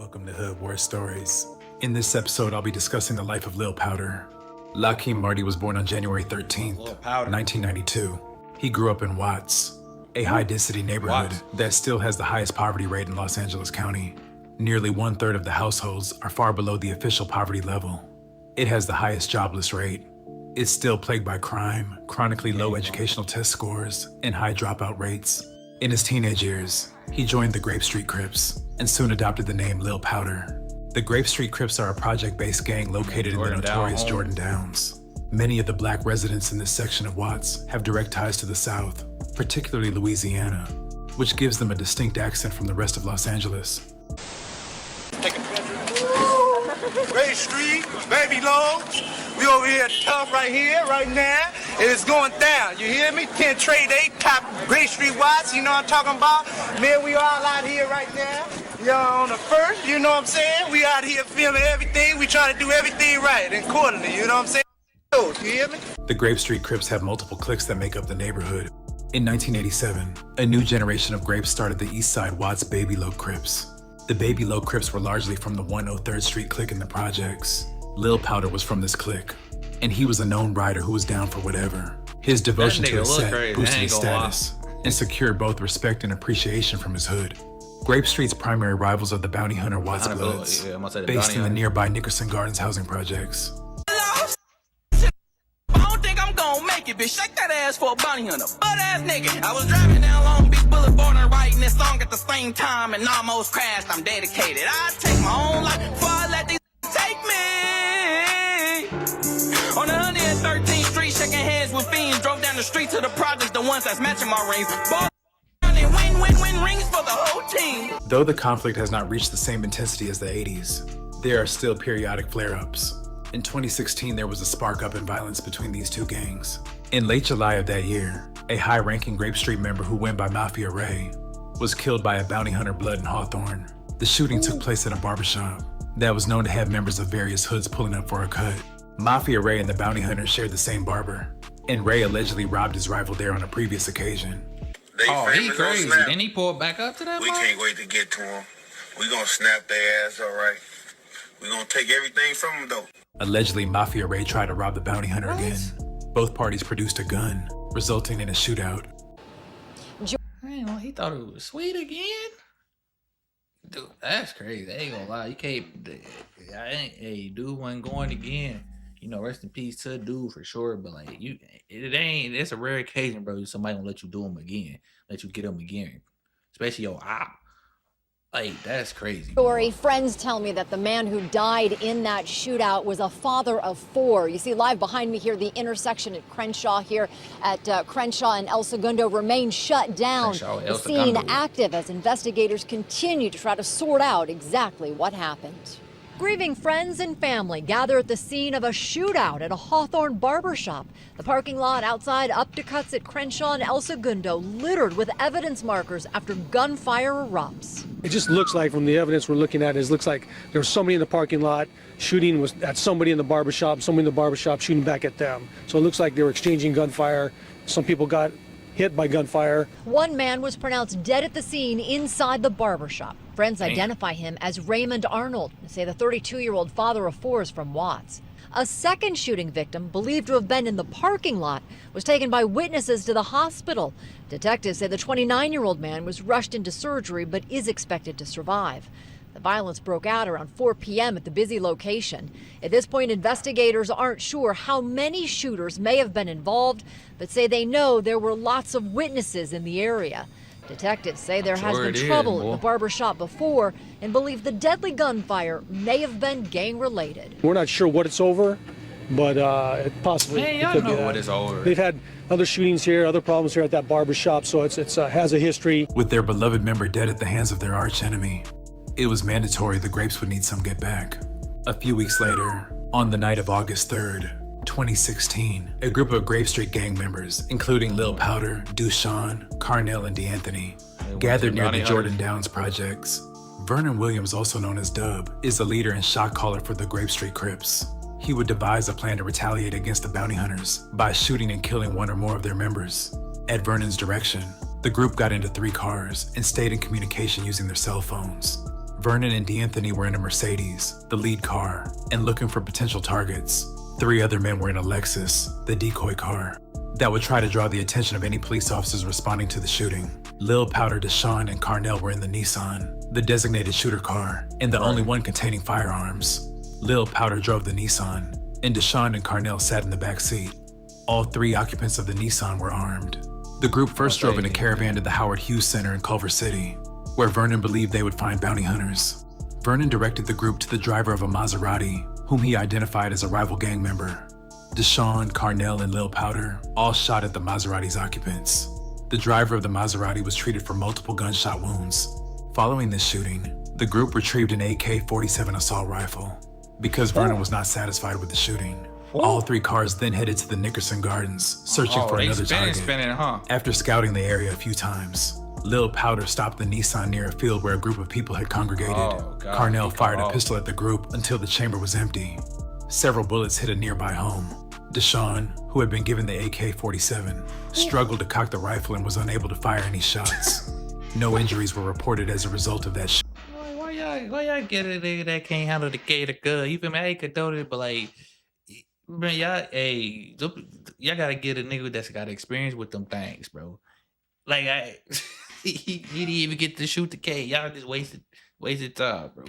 Welcome to Hood War Stories. In this episode, I'll be discussing the life of Lil Powder. Lakeem Marty was born on January 13th, 1992. He grew up in Watts, a high-density neighborhood that still has the highest poverty rate in Los Angeles County. Nearly 1/3 of the households are far below the official poverty level. It has the highest jobless rate. It's still plagued by crime, chronically low educational test scores, and high dropout rates. In his teenage years, he joined the Grape Street Crips and soon adopted the name Lil Powder. The Grape Street Crips are a project-based gang located in the notorious Jordan Downs. Many of the black residents in this section of Watts have direct ties to the South, particularly Louisiana, which gives them a distinct accent from the rest of Los Angeles. Grape Street, baby low. We over here tough right here, right now. And it's going down, you hear me? 10 trade 8, top Grape Street Watts, you know what I'm talking about? Man, we all out here right now. Y'all on the first, you know what I'm saying? We out here filming everything. We trying to do everything right and accordingly, you know what I'm saying? You hear me? The Grape Street Crips have multiple cliques that make up the neighborhood. In 1987, a new generation of Grapes started the East Side Watts Baby Low Crips. The Baby Low Crips were largely from the 103rd Street clique in the projects. Lil Powder was from this clique, and he was a known rider who was down for whatever. His devotion to his set boosted his status and secured both respect and appreciation from his hood. Grape Street's primary rivals are the Bounty Hunter Watts Bloods, based in the nearby Nickerson Gardens housing projects. Bitch, shake that ass for a bounty hunter, butt-ass nigga. I was driving down Long Beach Boulevard and writing this song at the same time and almost crashed. I'm dedicated. I take my own life before I let these take me. On 113th Street, shaking hands with fiends. Drove down the street to the projects, the ones that's matching my rings. Ball and win rings for the whole team. Though the conflict has not reached the same intensity as the 80s, there are still periodic flare-ups. In 2016, there was a spark up in violence between these two gangs. In late July of that year, a high-ranking Grape Street member who went by Mafia Ray was killed by a bounty hunter Blood in Hawthorne. The shooting took place at a barbershop that was known to have members of various hoods pulling up for a cut. Mafia Ray and the bounty hunter shared the same barber, and Ray allegedly robbed his rival there on a previous occasion. He crazy. Then he pulled back up to that. We can't wait to get to him. We gonna snap their ass, all right? We gonna take everything from them, though. Allegedly, Mafia Ray tried to rob the bounty hunter again. Both parties produced a gun, resulting in a shootout. Man, he thought it was sweet again? Dude, that's crazy. I ain't gonna lie. You can't... Hey, dude wasn't going again. You know, rest in peace to dude for sure, but like, it's a rare occasion, bro. Somebody gonna let you do him again. Let you get him again. Especially your op. Like, that's crazy. Story. Friends tell me that the man who died in that shootout was a father of 4. You see live behind me here, the intersection at Crenshaw here at Crenshaw and El Segundo remains shut down. The scene active as investigators continue to try to sort out exactly what happened. Grieving friends and family gather at the scene of a shootout at a Hawthorne barbershop. The parking lot outside Uppercuts at Crenshaw and El Segundo littered with evidence markers after gunfire erupts. It just looks like, from the evidence we're looking at, it looks like there was somebody in the parking lot shooting was at somebody in the barbershop, somebody in the barbershop shooting back at them. So it looks like they were exchanging gunfire. Some people got hit by gunfire. One man was pronounced dead at the scene inside the barbershop. Friends identify him as Raymond Arnold, say the 32-year-old father of 4 is from Watts. A second shooting victim, believed to have been in the parking lot, was taken by witnesses to the hospital. Detectives say the 29-year-old man was rushed into surgery but is expected to survive. The violence broke out around 4 p.m. at the busy location. At this point, investigators aren't sure how many shooters may have been involved, but say they know there were lots of witnesses in the area. Detectives say there has been trouble at the barbershop before and believe the deadly gunfire may have been gang-related. We're not sure what it's over, but it possibly could be what it's over. They've had other shootings here, other problems here at that barbershop, so it has a history. With their beloved member dead at the hands of their archenemy, it was mandatory the Grapes would need some get back. A few weeks later, on the night of August 3rd, 2016, a group of Grape Street gang members, including Lil Powder, D.SHELTON, Carnell, and D'Anthony, gathered near the Jordan Downs projects. Vernon Williams, also known as Dub, is the leader and shot caller for the Grape Street Crips. He would devise a plan to retaliate against the bounty hunters by shooting and killing one or more of their members. At Vernon's direction, the group got into 3 cars and stayed in communication using their cell phones. Vernon and D'Anthony were in a Mercedes, the lead car, and looking for potential targets. 3 other men were in a Lexus, the decoy car, that would try to draw the attention of any police officers responding to the shooting. Lil Powder, Deshaun, and Carnell were in the Nissan, the designated shooter car, and the only one containing firearms. Lil Powder drove the Nissan, and Deshaun and Carnell sat in the back seat. All 3 occupants of the Nissan were armed. The group first drove in a caravan to the Howard Hughes Center in Culver City, where Vernon believed they would find bounty hunters. Vernon directed the group to the driver of a Maserati, whom he identified as a rival gang member. Deshaun, Carnell, and Lil Powder all shot at the Maserati's occupants. The driver of the Maserati was treated for multiple gunshot wounds. Following this shooting, the group retrieved an AK-47 assault rifle. Because Vernon was not satisfied with the shooting, all 3 cars then headed to the Nickerson Gardens, searching for another target. After scouting the area a few times, Lil Powder stopped the Nissan near a field where a group of people had congregated. Carnell fired a pistol at the group until the chamber was empty. Several bullets hit a nearby home. Deshaun, who had been given the AK-47, struggled to cock the rifle and was unable to fire any shots. No injuries were reported as a result of that shooting. Why y'all get a nigga that can't handle the gun? You feel me? I ain't condone it, but like, man, y'all gotta get a nigga that's got experience with them things, bro. Like, he didn't even get to shoot the K. Y'all just wasted time, bro.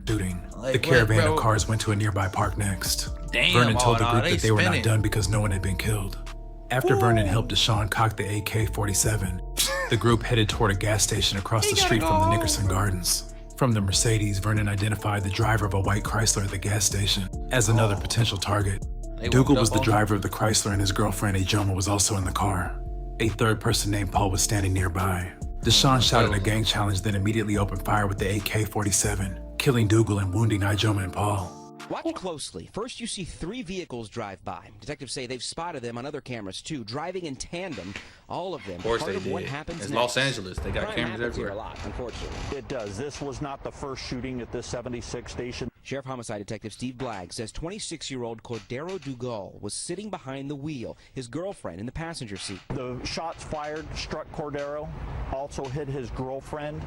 Shooting. The caravan of cars went to a nearby park next. Vernon told the group that they were not done because no one had been killed. After Vernon helped Deshaun cock the AK-47, the group headed toward a gas station across the street from the Nickerson Gardens. From the Mercedes, Vernon identified the driver of a white Chrysler at the gas station as another potential target. Dougal was the driver of the Chrysler, and his girlfriend Ajoma was also in the car. A 3rd person named Paul was standing nearby. Deshaun shouted a gang challenge, then immediately opened fire with the AK-47, killing Dougal and wounding Ajoma and Paul. Watch closely. First, you see 3 vehicles drive by. Detectives say they've spotted them on other cameras, too, driving in tandem. All of them. Of course part they of did. What happens it's next. Los Angeles. They got Crime cameras happens here everywhere. a lot, unfortunately. It does. This was not the first shooting at this 76 station. Sheriff Homicide Detective Steve Blagg says 26-year-old Cordero Dougal was sitting behind the wheel, his girlfriend in the passenger seat. The shots fired struck Cordero, also hit his girlfriend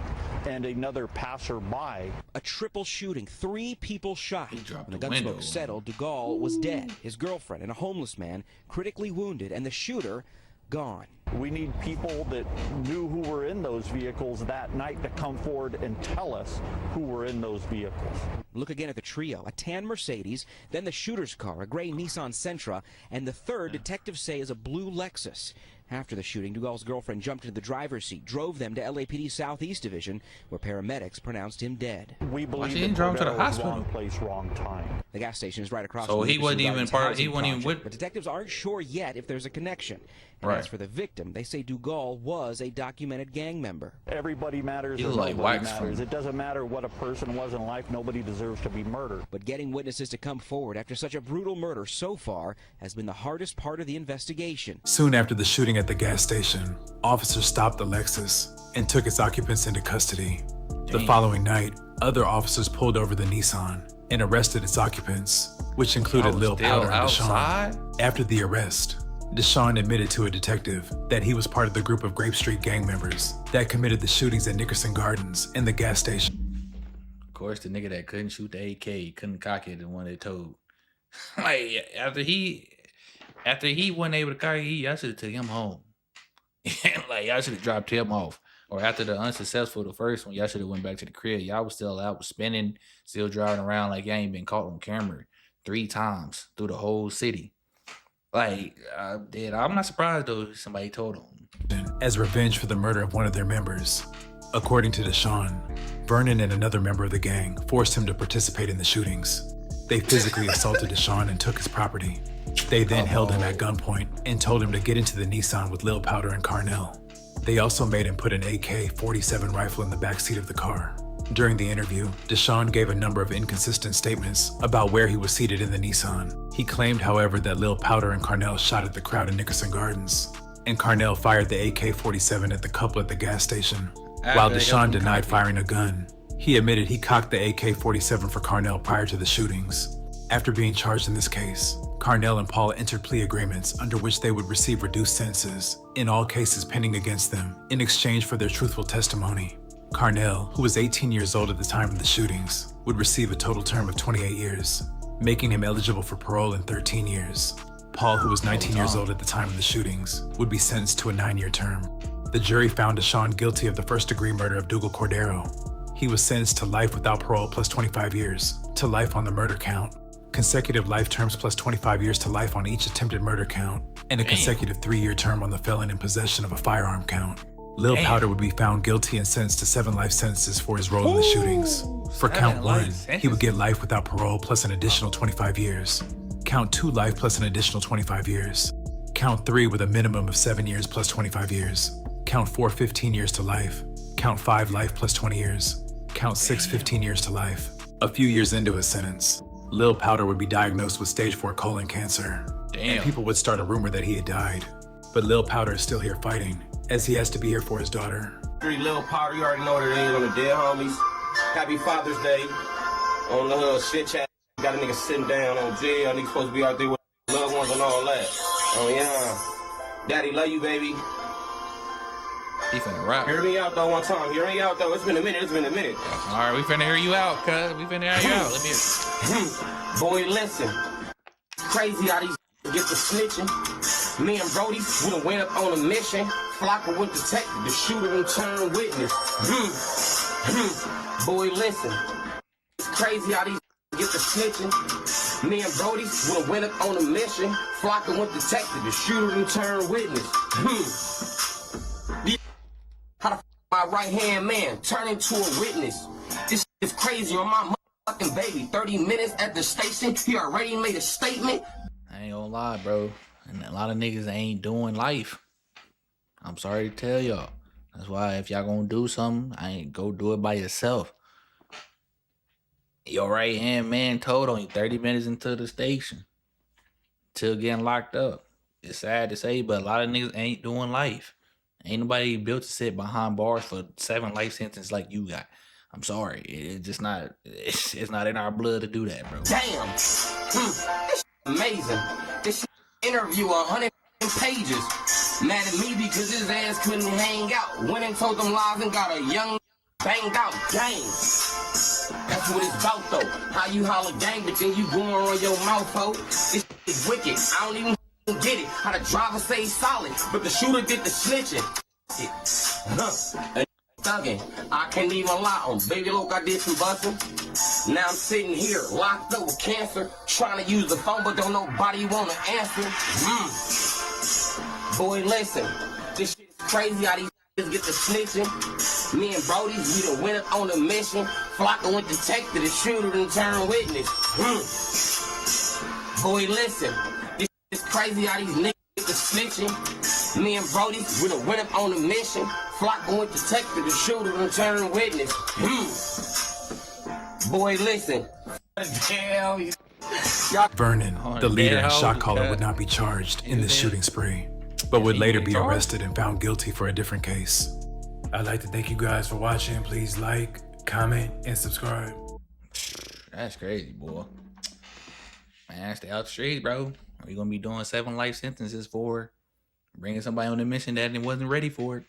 and another passerby. A triple shooting, 3 people shot. He dropped When the the gunsmoke window. settled, Dougal was dead, his girlfriend and a homeless man critically wounded, and the shooter gone. We need people that knew who were in those vehicles that night to come forward and tell us who were in those vehicles. Look again at the trio, a tan Mercedes, then the shooter's car, a gray Nissan Sentra, and the 3rd, detectives say, is a blue Lexus. After the shooting, Dougal's girlfriend jumped into the driver's seat, drove them to LAPD Southeast Division, where paramedics pronounced him dead. We believe she didn't drive him to the Cordero was hospital? wrong place, wrong time. The gas station is right across So from the he wasn't Nickerson even Gardens part. He housing wasn't even project, with. but detectives aren't sure yet if there's a connection. And Right. as for the victim, they say Dougal was a documented gang member. Everybody matters. He Or look like nobody wax matters. from- It doesn't matter what a person was in life. Nobody deserves to be murdered. But getting witnesses to come forward after such a brutal murder so far has been the hardest part of the investigation. Soon after the shooting at the gas station, officers stopped the Lexus and took its occupants into custody. The following night, other officers pulled over the Nissan and arrested its occupants, which included Lil Powder and outside? Deshaun. After the arrest, Deshaun admitted to a detective that he was part of the group of Grape Street gang members that committed the shootings at Nickerson Gardens and the gas station. Of course, the nigga that couldn't shoot the AK, couldn't cock it, the one they told. Like, after he wasn't able to cock it, y'all should have took him home. Like, y'all should have dropped him off. Or after the unsuccessful, the first one, y'all should have went back to the crib. Y'all was still out spinning, still driving around like y'all ain't been caught on camera 3 times through the whole city. Like, I'm not surprised though somebody told him. As revenge for the murder of one of their members. According to Deshaun, Vernon and another member of the gang forced him to participate in the shootings. They physically assaulted Deshaun and took his property. They then held him at gunpoint and told him to get into the Nissan with Lil Powder and Carnell. They also made him put an AK-47 rifle in the backseat of the car. During the interview, Deshaun gave a number of inconsistent statements about where he was seated in the Nissan. He claimed, however, that Lil Powder and Carnell shot at the crowd in Nickerson Gardens, and Carnell fired the AK-47 at the couple at the gas station. While Deshaun denied firing a gun, he admitted he cocked the AK-47 for Carnell prior to the shootings. After being charged in this case, Carnell and Paul entered plea agreements under which they would receive reduced sentences in all cases pending against them in exchange for their truthful testimony. Carnell, who was 18 years old at the time of the shootings, would receive a total term of 28 years, making him eligible for parole in 13 years. Paul, who was 19 years old at the time of the shootings, would be sentenced to a 9-year term. The jury found Deshaun guilty of the first-degree murder of Dougal Cordero. He was sentenced to life without parole plus 25 years, to life on the murder count, consecutive life terms plus 25 years to life on each attempted murder count, and a consecutive 3-year term on the felon in possession of a firearm count. Lil Powder would be found guilty and sentenced to 7 life sentences for his role in the shootings. For count 1, he would get life without parole plus an additional 25 years. Count 2, life plus an additional 25 years. Count 3 with a minimum of 7 years plus 25 years. Count 4, 15 years to life. Count 5, life plus 20 years. Count 6, 15 years to life. A few years into his sentence, Lil Powder would be diagnosed with stage 4 colon cancer. And people would start a rumor that he had died. But Lil Powder is still here fighting, as he has to be here for his daughter. Lil Powder, you already know what it is on the dead homies. Happy Father's Day. On the shit chat, got a nigga sitting down on jail. Niggas supposed to be out there with loved ones and all that. Oh yeah. Daddy, love you, baby. He finna rap. Hear me out though one time. Hear me out though. It's been a minute. All right, we finna hear you out, cuz. We finna hear you out. Let me hear. Boy, listen. Crazy how these get to snitching. Me and Brody, we done went up on a mission. Flocka with detective, the shooter and turn witness. Boy, listen. It's crazy how these get to snitching. Me and Brody, we done went up on a mission. Flocka with detective, the shooter and turn witness. How the f my right hand man turn into a witness? This is crazy on my motherfucking baby. 30 minutes at the station, he already made a statement. I ain't gonna lie, bro. And a lot of niggas ain't doing life. I'm sorry to tell y'all. That's why if y'all gonna do something, I ain't go do it by yourself. Your right hand man told on you 30 minutes into the station. Till getting locked up. It's sad to say, but a lot of niggas ain't doing life. Ain't nobody built to sit behind bars for 7 life sentences like you got. I'm sorry. It's just not, it's not in our blood to do that, bro. Damn. This amazing. This interview 100 pages. Mad at me because his ass couldn't hang out. Went and told them lies and got a young banged out. Dang. That's what it's about though. How you holler gang, but then you going on your mouth, ho. This is wicked. I don't even get it. How the driver stay solid, but the shooter did the snitching. Thugging. I can't even lie on baby look, I did some busting. Now I'm sitting here locked up with cancer, trying to use the phone, but don't nobody wanna answer. Boy, listen, this shit is crazy how these get the snitching. Me and Brody, we done went up on a mission. Flocka went detective, the shooter and turn witness. Boy, listen, this shit is crazy how these niggas get the snitching. Me and Brody, we done went up on a mission. Flocka went detective, the shooter and turn witness. Boy, listen. Vernon, the leader and shot caller, would not be charged in this shooting spree, but would later be arrested and found guilty for a different case. I'd like to thank you guys for watching. Please like, comment, and subscribe. That's crazy, boy. Man, stay out the streets, bro. Are you gonna be doing 7 life sentences for bringing somebody on a mission that wasn't ready for it?